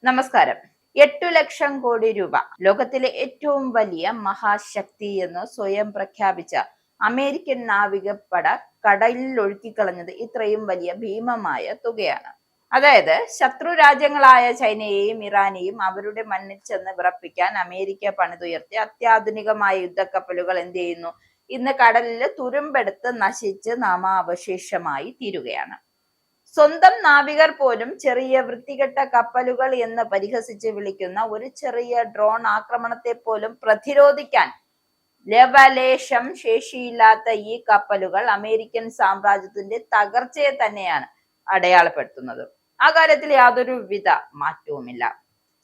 നമസ്കാരം. 8 ലക്ഷം കോടി രൂപ ലോകത്തിലെ ഏറ്റവും വലിയ മഹാശക്തി എന്ന് സ്വയം പ്രഖ്യാപിച്ച അമേരിക്കൻ നാവികപ്പട കടലിൽ ഒഴുക്കിക്കളഞ്ഞത് ഇത്രയും വലിയ ഭീമമായ തുകയാണ്. അതായത് ശത്രു രാജ്യങ്ങളായ ചൈനയെയും ഇറാനെയും അവരുടെ മണ്ണിൽ ചെന്ന് വിറപ്പിക്കാൻ അമേരിക്ക പണിതുയർത്തിയ അത്യാധുനികമായ യുദ്ധക്കപ്പലുകൾ എന്ത് ചെയ്യുന്നു? ഇന്ന് കടലിൽ തുരുമ്പെടുത്ത് നശിച്ച് നാമാവശേഷമായി തീരുകയാണ്. സ്വന്തം നാവികർ പോലും ചെറിയ വൃത്തികെട്ട കപ്പലുകൾ എന്ന് പരിഹസിച്ച് വിളിക്കുന്ന ഒരു ചെറിയ ഡ്രോൺ ആക്രമണത്തെ പോലും പ്രതിരോധിക്കാൻ ലവലേശം ശേഷിയില്ലാത്ത ഈ കപ്പലുകൾ അമേരിക്കൻ സാമ്രാജ്യത്തിന്റെ തകർച്ചയെ തന്നെയാണ് അടയാളപ്പെടുത്തുന്നത്. ആ കാര്യത്തിൽ യാതൊരു വിധ മാറ്റവുമില്ല.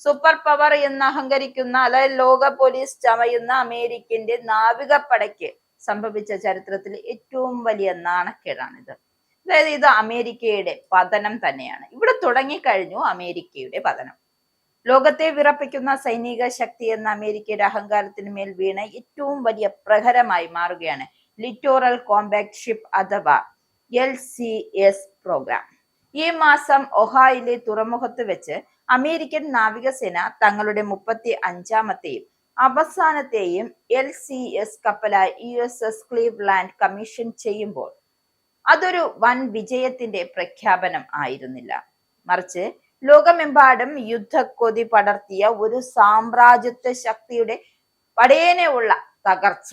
സൂപ്പർ പവർ എന്ന് അഹങ്കരിക്കുന്ന അതായത് ലോക പോലീസ് ചമയുന്ന അമേരിക്കന്റെ നാവികപ്പടയ്ക്ക് സംഭവിച്ച ചരിത്രത്തിൽ ഏറ്റവും വലിയ നാണക്കേടാണിത്. അതായത് ഇത് അമേരിക്കയുടെ പതനം തന്നെയാണ്. ഇവിടെ തുടങ്ങിക്കഴിഞ്ഞു അമേരിക്കയുടെ പതനം. ലോകത്തെ വിറപ്പിക്കുന്ന സൈനിക ശക്തി എന്ന അമേരിക്കയുടെ അഹങ്കാരത്തിന് മേൽ വീണ ഏറ്റവും വലിയ പ്രഹരമായി മാറുകയാണ് ലിറ്റോറൽ കോമ്പാക്ട് ഷിപ്പ് അഥവാ LCS പ്രോഗ്രാം. ഈ മാസം ഒഹായിലെ തുറമുഖത്ത് വെച്ച് അമേരിക്കൻ നാവികസേന തങ്ങളുടെ 35ാമത്തെയും അവസാനത്തെയും LCS കപ്പലായ USS ക്ലീവ്ലാൻഡ് കമ്മീഷൻ ചെയ്യുമ്പോൾ അതൊരു വൻ വിജയത്തിന്റെ പ്രഖ്യാപനം ആയിരുന്നില്ല. മറിച്ച് ലോകമെമ്പാടും യുദ്ധക്കൊതി പടർത്തിയ ഒരു സാമ്രാജ്യത്വ ശക്തിയുടെ പടേനെയുള്ള തകർച്ച.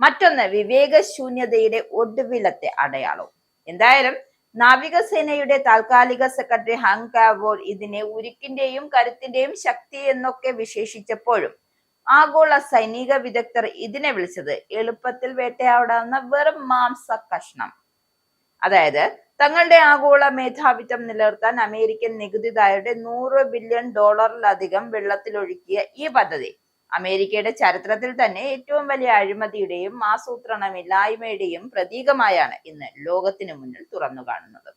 മറ്റൊന്ന് വിവേകശൂന്യതയുടെ ഒടുവിലത്തെ അടയാളവും. എന്തായാലും നാവികസേനയുടെ താൽക്കാലിക സെക്രട്ടറി ഹങ് കാവോൾ ഇതിനെ ഉരുക്കിന്റെയും കരുത്തിന്റെയും ശക്തി എന്നൊക്കെ വിശേഷിച്ചപ്പോഴും ആഗോള സൈനിക വിദഗ്ധർ ഇതിനെ വിളിച്ചത് എളുപ്പത്തിൽ വേട്ടയാടാവുന്ന വെറും മാംസ കഷ്ണം. അതായത് തങ്ങളുടെ ആഗോള മേധാവിത്വം നിലനിർത്താൻ അമേരിക്കൻ നികുതിദായകരുടെ $100 ബില്യൺ വെള്ളത്തിലൊഴുക്കിയ ഈ പദ്ധതി അമേരിക്കയുടെ ചരിത്രത്തിൽ തന്നെ ഏറ്റവും വലിയ അഴിമതിയുടെയും ആസൂത്രണമില്ലായ്മയുടെയും പ്രതീകമായാണ് ഇന്ന് ലോകത്തിനു മുന്നിൽ തുറന്നു കാണുന്നത്.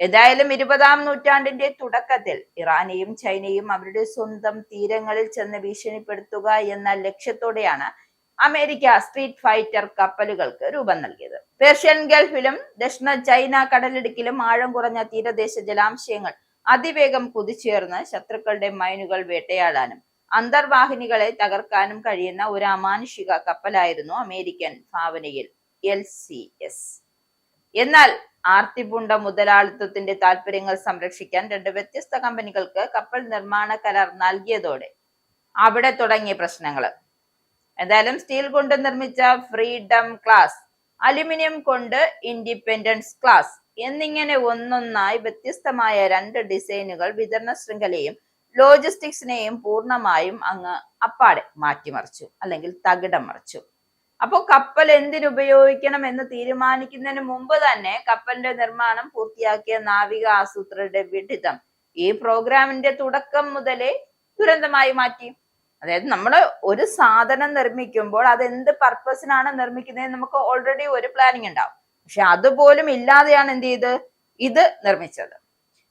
ഏതായാലും 20ാം നൂറ്റാണ്ടിന്റെ തുടക്കത്തിൽ ഇറാനെയും ചൈനയും അവരുടെ സ്വന്തം തീരങ്ങളിൽ ചെന്ന് ഭീഷണിപ്പെടുത്തുക എന്ന ലക്ഷ്യത്തോടെയാണ് അമേരിക്ക സ്ട്രീറ്റ് ഫൈറ്റർ കപ്പലുകൾക്ക് രൂപം നൽകിയത്. പേർഷ്യൻ ഗൾഫിലും ദക്ഷിണ ചൈന കടലിടുക്കിലും ആഴം കുറഞ്ഞ തീരദേശ ജലാംശയങ്ങൾ അതിവേഗം കുതിച്ചുയർന്ന് ശത്രുക്കളുടെ മൈനുകൾ വേട്ടയാടാനും അന്തർവാഹിനികളെ തകർക്കാനും കഴിയുന്ന ഒരു അമാനുഷിക കപ്പലായിരുന്നു അമേരിക്കൻ ഭാവനയിൽ LCS. എന്നാൽ ആർത്തിപൂണ്ട മുതലാളിത്തത്തിന്റെ താല്പര്യങ്ങൾ സംരക്ഷിക്കാൻ 2 വ്യത്യസ്ത കമ്പനികൾക്ക് കപ്പൽ നിർമ്മാണ കരാർ നൽകിയതോടെ അവിടെ തുടങ്ങിയ പ്രശ്നങ്ങൾ. എന്തായാലും സ്റ്റീൽ കൊണ്ട് നിർമ്മിച്ച ഫ്രീഡം ക്ലാസ്, അലുമിനിയം കൊണ്ട് ഇൻഡിപെൻഡൻസ് ക്ലാസ് എന്നിങ്ങനെ ഒന്നൊന്നായി വ്യത്യസ്തമായ 2 ഡിസൈനുകൾ വിതരണ ശൃംഖലയും ലോജിസ്റ്റിക്സിനെയും പൂർണ്ണമായും അങ്ങ് അപ്പാടെ മാറ്റിമറിച്ചു, അല്ലെങ്കിൽ തകിടം മറിച്ചു. അപ്പോൾ കപ്പൽ എന്തിനുപയോഗിക്കണം എന്ന് തീരുമാനിക്കുന്നതിന് മുമ്പ് തന്നെ കപ്പലിന്റെ നിർമ്മാണം പൂർത്തിയാക്കിയ നാവിക ആസൂത്രകരുടെ വിഡിതം ഈ പ്രോഗ്രാമിന്റെ തുടക്കം മുതലേ ദുരന്തമായി മാറ്റി. അതായത് നമ്മൾ ഒരു സാധനം നിർമ്മിക്കുമ്പോൾ അത് എന്ത് പർപ്പസിനാണ് നിർമ്മിക്കുന്നത് നമുക്ക് ഓൾറെഡി ഒരു പ്ലാനിങ് ഉണ്ടാവും. പക്ഷെ അതുപോലും ഇല്ലാതെയാണ് എന്ത് ചെയ്ത് ഇത് നിർമ്മിച്ചത്.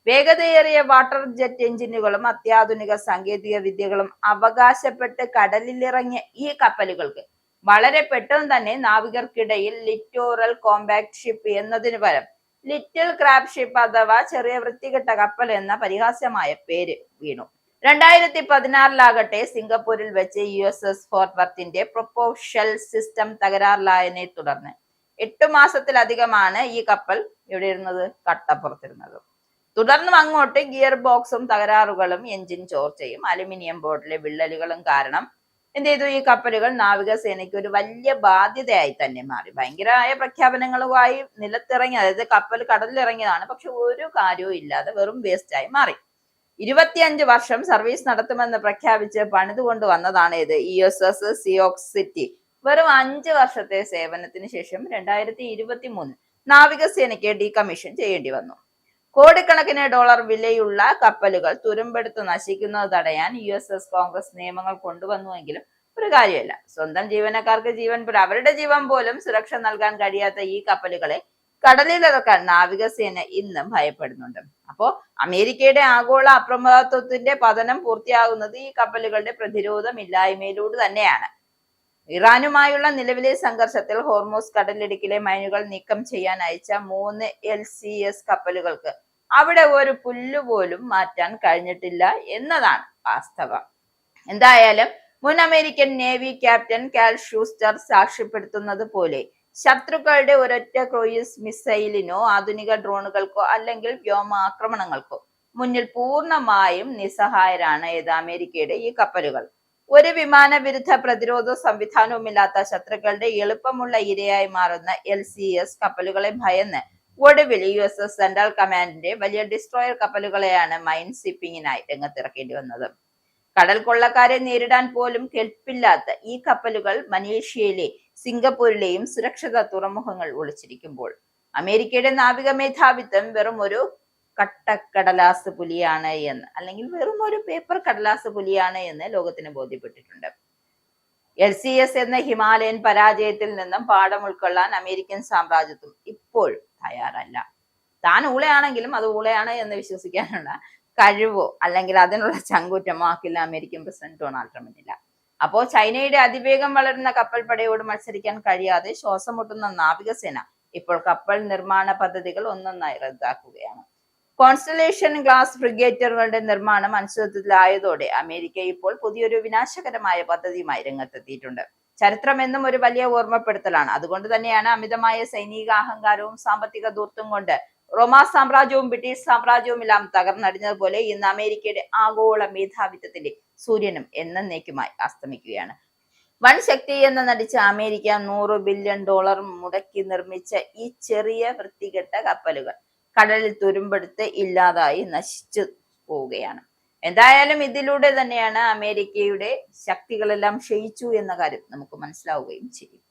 വേഗതയേറിയ വാട്ടർ ജെറ്റ് എഞ്ചിനുകളും അത്യാധുനിക സാങ്കേതിക വിദ്യകളും അവകാശപ്പെട്ട് കടലിലിറങ്ങിയ ഈ കപ്പലുകൾക്ക് വളരെ പെട്ടെന്ന് തന്നെ നാവികർക്കിടയിൽ ലിറ്റോറൽ കോമ്പാക്ട് ഷിപ്പ് എന്നതിന് പകരം ലിറ്റിൽ ക്രാബ് ഷിപ്പ് അഥവാ ചെറിയ വൃത്തികെട്ട കപ്പൽ എന്ന പരിഹാസ്യമായ പേര് വീണു. 2016 സിംഗപ്പൂരിൽ വെച്ച് USS ഫോർട്ട് വർത്തിന്റെ പ്രൊപ്പോഷൽ സിസ്റ്റം തകരാറിലായതിനെ തുടർന്ന് 8 മാസത്തിലധികമാണ് ഈ കപ്പൽ ഇവിടെ ഇരുന്നത്, കട്ടപ്പുറത്തിരുന്നത്. തുടർന്നും അങ്ങോട്ട് ഗിയർ ബോക്സും തകരാറുകളും എഞ്ചിൻ ചോർച്ചയും അലുമിനിയം ബോർഡിലെ വിള്ളലുകളും കാരണം എന്ത് ചെയ്തു? ഈ കപ്പലുകൾ നാവികസേനയ്ക്ക് ഒരു വലിയ ബാധ്യതയായി തന്നെ മാറി. ഭയങ്കരമായ പ്രഖ്യാപനങ്ങളുമായി നിലത്തിറങ്ങി, അതായത് കപ്പൽ കടലിലിറങ്ങിയതാണ്, പക്ഷെ ഒരു കാര്യവും ഇല്ലാതെ വെറും വേസ്റ്റായി മാറി. 25 വർഷം സർവീസ് നടത്തുമെന്ന് പ്രഖ്യാപിച്ച് പണിതുകൊണ്ട് വന്നതാണ് ഇത് USS സിയോക്സ് സിറ്റി. വെറും 5 വർഷത്തെ സേവനത്തിന് ശേഷം 2023 നാവികസേനയ്ക്ക് ഡീകമ്മീഷൻ ചെയ്യേണ്ടി വന്നു. കോടിക്കണക്കിന് ഡോളർ വിലയുള്ള കപ്പലുകൾ തുരുമ്പെടുത്ത് നശിക്കുന്നത് തടയാൻ USS കോൺഗ്രസ് നിയമങ്ങൾ കൊണ്ടുവന്നുവെങ്കിലും ഒരു കാര്യമില്ല. സ്വന്തം ജീവനക്കാർക്ക് അവരുടെ ജീവൻ പോലും സുരക്ഷ നൽകാൻ കഴിയാത്ത ഈ കപ്പലുകളെ കടലിലിറക്കാൻ നാവികസേന ഇന്നും ഭയപ്പെടുന്നുണ്ട്. അപ്പോ അമേരിക്കയുടെ ആഗോള അപ്രമത്തത്വത്തിന്റെ പതനം പൂർത്തിയാകുന്നത് ഈ കപ്പലുകളുടെ പ്രതിരോധമില്ലായ്മയിലൂടെ തന്നെയാണ്. ഇറാനുമായുള്ള നിലവിലെ സംഘർഷത്തിൽ ഹോർമൂസ് കടലിടുക്കിലെ മൈനുകൾ നീക്കം ചെയ്യാൻ അയച്ച 3 LCS കപ്പലുകൾക്ക് അവിടെ ഒരു പുല്ലുപോലും മാറ്റാൻ കഴിഞ്ഞിട്ടില്ല എന്നതാണ് വാസ്തവം. എന്തായാലും മുൻ അമേരിക്കൻ നേവി ക്യാപ്റ്റൻ കാൽ ഷൂസ്റ്റർ സാക്ഷ്യപ്പെടുത്തുന്നത് പോലെ ശത്രുക്കളുടെ ഒരൊറ്റ ക്രൂയിസ് മിസൈലിനോ ആധുനിക ഡ്രോണുകൾക്കോ അല്ലെങ്കിൽ വ്യോമാക്രമണങ്ങൾക്കോ മുന്നിൽ പൂർണ്ണമായും നിസ്സഹായരാണ് അമേരിക്കയുടെ ഈ കപ്പലുകൾ. ഒരു വിമാന വിരുദ്ധ പ്രതിരോധ സംവിധാനവുമില്ലാത്ത ശത്രുക്കളുടെ എളുപ്പമുള്ള ഇരയായി മാറുന്ന LCS കപ്പലുകളെ ഭയന്ന് ഒടുവിൽ USS സെൻട്രൽ കമാൻഡിന്റെ വലിയ ഡിസ്ട്രോയർ കപ്പലുകളെയാണ് മൈൻ സിപ്പിങ്ങിനായി രംഗത്തിറക്കേണ്ടി വന്നത്. കടൽ കൊള്ളക്കാരെ നേരിടാൻ പോലും കെൽപ്പില്ലാത്ത ഈ കപ്പലുകൾ മലേഷ്യയിലെ സിംഗപ്പൂരിലെയും സുരക്ഷിത തുറമുഖങ്ങൾ ഒളിച്ചിരിക്കുമ്പോൾ അമേരിക്കയുടെ നാവിക മേധാവിത്വം വെറും ഒരു കട്ടക്കടലാസ് പുലിയാണ് എന്ന്, അല്ലെങ്കിൽ വെറും ഒരു പേപ്പർ കടലാസ് പുലിയാണ് എന്ന് ലോകത്തിന് ബോധ്യപ്പെട്ടിട്ടുണ്ട്. LCS എന്ന ഹിമാലയൻ പരാജയത്തിൽ നിന്നും പാഠം ഉൾക്കൊള്ളാൻ അമേരിക്കൻ സാമ്രാജ്യത്വം ഇപ്പോൾ തയ്യാറല്ല. താൻ ഊളയാണെങ്കിലും അത് ഊളയാണ് എന്ന് വിശ്വസിക്കാനുള്ള കഴിവോ അല്ലെങ്കിൽ അതിനുള്ള ചങ്കൂറ്റമോ ആക്കില്ല അമേരിക്കൻ പ്രസിഡന്റ് ഡൊണാൾഡ് ട്രംപിനില്ല. അപ്പോ ചൈനയുടെ അതിവേഗം വളരുന്ന കപ്പൽ പടയോട് മത്സരിക്കാൻ കഴിയാതെ ശ്വാസം മുട്ടുന്ന നാവികസേന ഇപ്പോൾ കപ്പൽ നിർമ്മാണ പദ്ധതികൾ ഒന്നൊന്നായി റദ്ദാക്കുകയാണ്. കോൺസ്റ്റലേഷൻ ക്ലാസ് ഫ്രിഗേറ്ററുകളുടെ നിർമ്മാണം അനിശ്ചിതത്വത്തിലായതോടെ അമേരിക്ക ഇപ്പോൾ പുതിയൊരു വിനാശകരമായ പദ്ധതിയുമായി രംഗത്തെത്തിയിട്ടുണ്ട്. ചരിത്രം എന്നും ഒരു വലിയ ഓർമ്മപ്പെടുത്തലാണ്. അതുകൊണ്ട് തന്നെയാണ് അമിതമായ സൈനിക അഹങ്കാരവും സാമ്പത്തിക ധൂർത്തും കൊണ്ട് റോമാ സാമ്രാജ്യവും ബ്രിട്ടീഷ് സാമ്രാജ്യവും എല്ലാം തകർന്നടിഞ്ഞതുപോലെ ഇന്ന് അമേരിക്കയുടെ ആഗോള മേധാവിത്വത്തിന്റെ സൂര്യനും എന്നേക്കുമായി അസ്തമിക്കുകയാണ്. വൻ ശക്തി എന്ന് നടിച്ച അമേരിക്ക $100 ബില്യൺ മുടക്കി നിർമ്മിച്ച ഈ ചെറിയ വൃത്തികെട്ട കപ്പലുകൾ കടലിൽ തുരുമ്പെടുത്ത് ഇല്ലാതായി നശിച്ചു പോവുകയാണ്. എന്തായാലും ഇതിലൂടെ തന്നെയാണ് അമേരിക്കയുടെ ശക്തികളെല്ലാം ക്ഷയിച്ചു എന്ന കാര്യം നമുക്ക് മനസ്സിലാവുകയും ചെയ്യും.